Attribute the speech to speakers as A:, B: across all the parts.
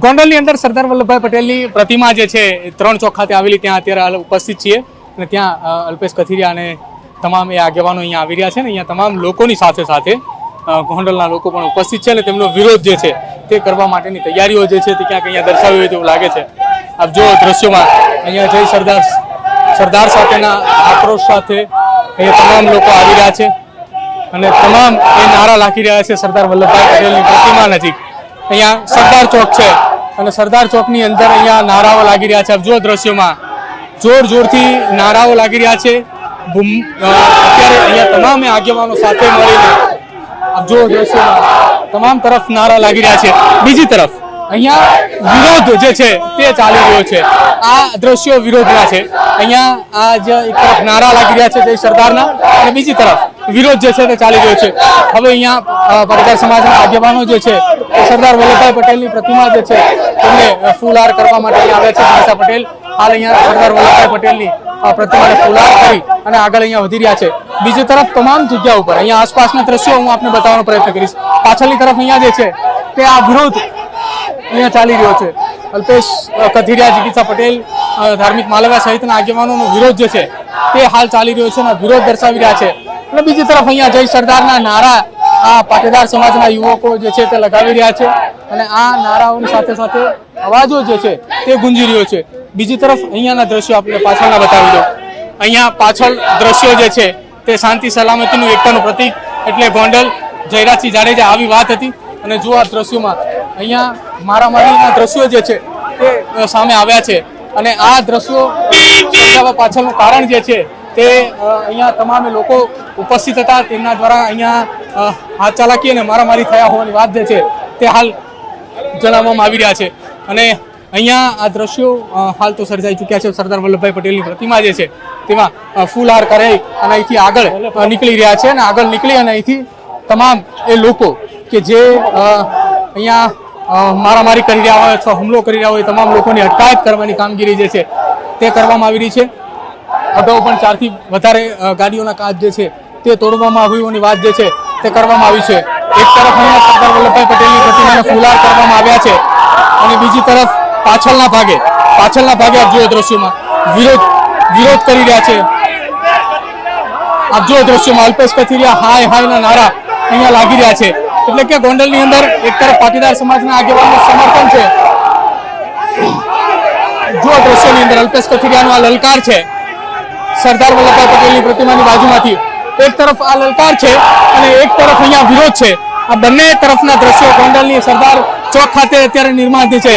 A: ગોંડલની અંદર સરદાર વલ્લભભાઈ પટેલની પ્રતિમા જે છે 3 ચોક ખાતે આવેલી ત્યાં અત્યારે ઉપસ્થિત છીએ અને ત્યાં અલ્પેશ કથિરિયા અને તમામ એ આગેવાનો અહીંયા આવી રહ્યા છે ને અહીંયા તમામ લોકોની સાથે સાથે ગોંડલના લોકો પણ ઉપસ્થિત છે અને તેમનો વિરોધ જે છે તે કરવા માટેની તૈયારીઓ જે છે તે ક્યાંક અહીંયા દર્શાવી હોય તેવું લાગે છે। આપ જો દ્રશ્યોમાં અહીંયા જય સરદાર સાથેના આક્રોશ સાથે અહીંયા તમામ લોકો આવી રહ્યા છે અને તમામ એ નારા લાગી રહ્યા છે સરદાર વલ્લભભાઈ પટેલની પ્રતિમા નજીક। અહીંયા સરદાર ચોક છે અને સરદાર ચોકની અંદર અહીંયા નારાઓ લાગી રહ્યા છે। આપ જો દ્રશ્યોમાં જોરથી નારાઓ લાગી રહ્યા છે। અત્યારે અહીંયા તમામ આગેવાનો સાથે મળીને આપ જો દ્રશ્યોમાં તમામ તરફ નારા લાગી રહ્યા છે। બીજી તરફ અહીંયા વિરોધ જે છે તે ચાલી રહ્યો છે। આ દ્રશ્યો વિરોધના છે। અહીંયા આ જે એક તરફ નારા લાગી રહ્યા છે જય સરદારના અને બીજી તરફ વિરોધ જે છે તે ચાલી રહ્યો છે। હવે અહીંયા પાટીદાર સમાજના આગેવાનો જે છે સરદાર વલ્લભભાઈ પટેલની પ્રતિમા જે છે તેમને ફૂલહાર કરવા માટે અહીંયા આવ્યા છે। દિનેશા પટેલ હાલ અહીંયા સરદાર વલ્લભભાઈ પટેલની પ્રતિમાને ફૂલહાર કરી અને આગળ અહીંયા વધી રહ્યા છે। બીજી તરફ તમામ જગ્યા ઉપર અહીંયા આસપાસના દ્રશ્યો હું આપને બતાવવાનો પ્રયત્ન કરીશ। પાછળની તરફ અહીંયા જે છે તે આ વિરોધ અહીંયા ચાલી રહ્યો છે। અલ્પેશ કથિરિયા, જિગીષા પટેલ, ધાર્મિક માલવા સહિતના આગેવાનોનો વિરોધ જે છે તે હાલ ચાલી રહ્યો છે અને વિરોધ દર્શાવી રહ્યા છે। અને બીજી તરફ અહીંયા જય સરદારના નારા આ પાટીદાર સમાજના યુવકો જે છે તે લગાવી રહ્યા છે અને આ નારાઓની સાથે સાથે અવાજો જે છે તે ગુંજી રહ્યો છે। બીજી તરફ અહીંયાના દ્રશ્યો આપણે પાછળના બતાવી દો। અહીંયા પાછળ દ્રશ્યો જે છે તે શાંતિ સલામતીનું એકતાનું પ્રતીક એટલે ગોંડલ જયરાજસિંહ જાડેજા આવી વાત હતી। અને જો આ દ્રશ્યોમાં અહીંયા મારામારીના દ્રશ્યો જે છે તે સામે આવ્યા છે અને આ દ્રશ્યો સર્જાવા પાછળનું કારણ જે છે તે અહીંયા તમામે લોકો ઉપસ્થિત હતા તેમના દ્વારા અહીંયા હાથ ચાલાકી અને મારામારી થયા હોવાની વાત જે છે તે હાલ જણાવવામાં આવી રહ્યા છે। અને અહીંયા આ દ્રશ્યો હાલ તો સર્જાઈ ચૂક્યા છે। સરદાર વલ્લભભાઈ પટેલની પ્રતિમા જે છે તેમાં ફૂલહાર કરાઈ અને અહીંથી આગળ નીકળી રહ્યા છે અને આગળ નીકળી અને અહીંથી તમામ એ લોકો કે જે અહીંયા મારામારી કરી રહ્યા હોય અથવા હુમલો કરી રહ્યા હોય તમામ લોકોની અટકાયત કરવાની કામગીરી જે છે તે કરવામાં આવી રહી છે। અગાઉ પણ 4 થી વધારે ગાડીઓના કાચ જે છે તે તોડવામાં આવ્યું હોવાની વાત જે છે તે કરવામાં આવી છે। એક તરફ અહીંયા સરદાર વલ્લભભાઈ પટેલની પ્રતિમાને ફૂલહાર કરવામાં આવ્યા છે અને બીજી તરફ પાછળના ભાગે આપ જુઓ દ્રશ્યોમાં વિરોધ કરી રહ્યા છે। આપ જુઓ દ્રશ્યોમાં અલ્પેશ કથિરિયા હાયના નારા અહીંયા લાગી રહ્યા છે। એટલે કે ગોંડલની અંદર એક તરફ પાટીદાર સમાજના આગેવાનનું સમર્થન છે। જો દ્રશ્યોની અંદર અલ્પેશ કથિરિયાનો આ લલકાર છે સરદાર વલ્લભભાઈ પટેલની પ્રતિમાની બાજુમાંથી। એક તરફ આ લલકાર છે અને એક તરફ અહીંયા વિરોધ છે। આ બંને તરફના દ્રશ્યો ગોંડલની સરદાર ચોક ખાતે અત્યારે નિર્માણથી છે।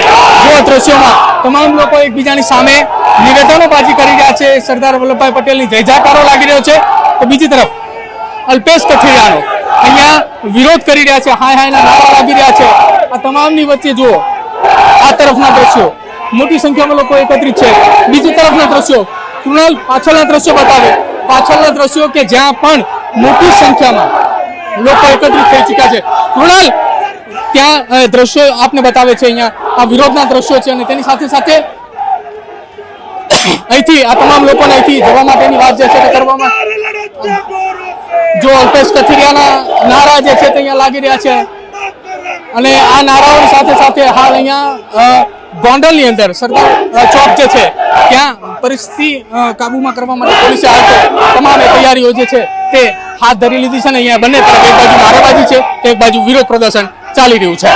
A: જો દ્રશ્યોમાં તમામ લોકો એકબીજાની સામે નિવેદનોબાજી કરી રહ્યા છે। સરદાર વલ્લભભાઈ પટેલની જયજયકારો લાગી રહ્યો છે તો બીજી તરફ અલ્પેશ કથિરિયાનો અહીંયા વિરોધ કરી રહ્યા છે, હાયના નારા લાગી રહ્યા છે। આ તમામની વચ્ચે જુઓ આ તરફના દ્રશ્યો મોટી સંખ્યામાં લોકો એકત્રિત છે। બીજી તરફના દ્રશ્યો કૃણાલ પાછળના દ્રશ્યો બતાવે, પાછળના દ્રશ્યો કે જ્યાં પણ મોટી સંખ્યામાં લોકો એકત્રિત થઈ ચૂક્યા છે। કૃણાલ ત્યાં દ્રશ્યો આપને બતાવે છે। અહીંયા આ વિરોધના દ્રશ્યો છે અને તેની સાથે સાથે અહીંથી આ તમામ લોકોને અહીંથી જવા માટેની વાત જે છે તે કરવામાં જો અલ્પેશ કથિરિયાના નારા જે છે તે અહીંયા લાગી રહ્યા છે અને આ નારાઓની સાથે સાથે હાલ અહીંયા ગોંડલની અંદર સરદાર ચોક જે છે ત્યાં પરિસ્થિતિ કાબુમાં કરવા માટે પોલીસે હાલ તમામ તૈયારીઓ જે છે તે હાથ ધરી લીધી છે અને અહીંયા બંને તરફ એક બાજુ નારેબાજી છે એક બાજુ વિરોધ પ્રદર્શન ચાલી રહ્યું છે।